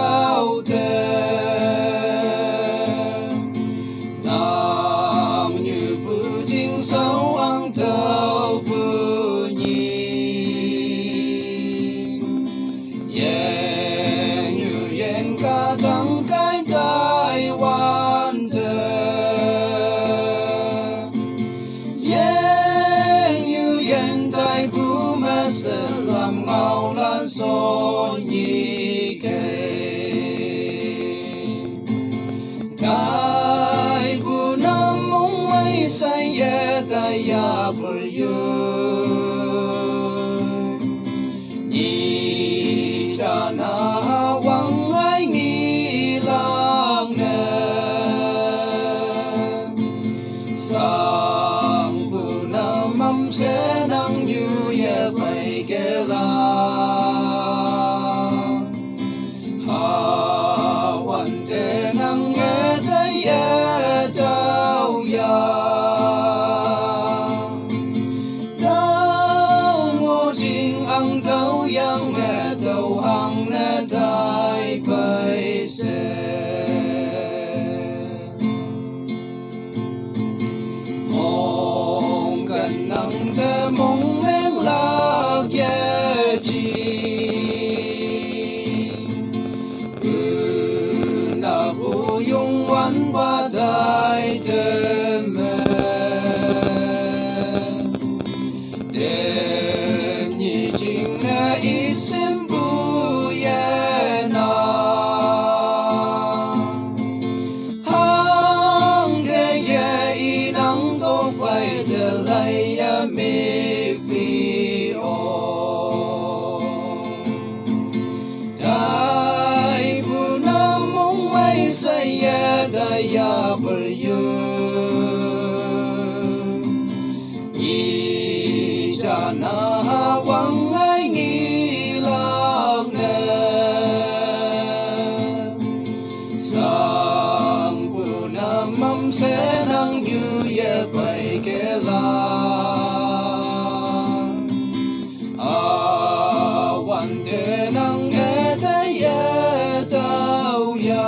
đau nam như bự chính sâu ăn thâu bự nhì như yên cả thắng cái tai quan như yên tai bù mà sẽ làm ngao lan so nhì kề tai bù nam mong mấy say ye tai ya bờ nhì cha na wang ai nghi lang nè sang bù nam mâm sẽ nắng như ye bay kê la haวันเตนังเอตเยเจ้ายาเจ้าโง่จริงอังเจ้ายังเอเจ้าหังเนได้ไปเสมองกันนังเธอมองเม่งลากเยจี用完把带的门，点已经那一生不言呐，行的也已能都快的来呀没费哦。saya daya ijana wang ai nghi lang ne sang punamam se nang yu ye pai ke la awan te nang e te ye tau ya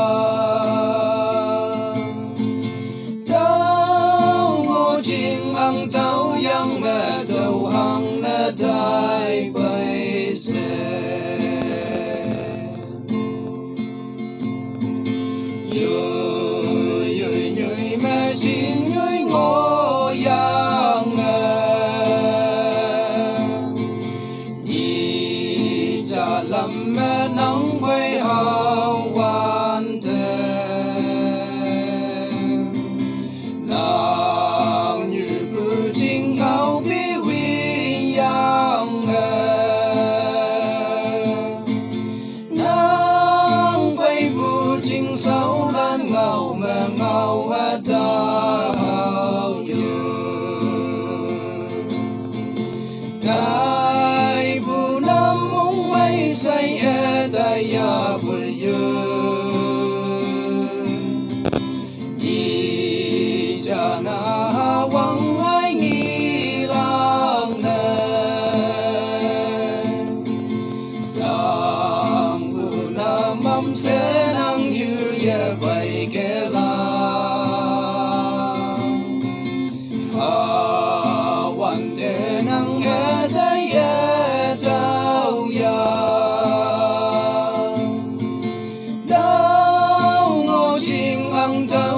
tao yang mẹ tao hằng nè đại bay xe nhười mẹ chín nhười ngô yang nhị cha làm mẹ nắng với hào quan thế sao lan ngầu mà ngầu hết tao cái bu nam mong mấy say e tay ya bự y cha na wang ai nghi lang nè sang bu nam mâm sẽ nắng như ye bay ke la wan te nang e te ye tao ya tao ngô ching ang ta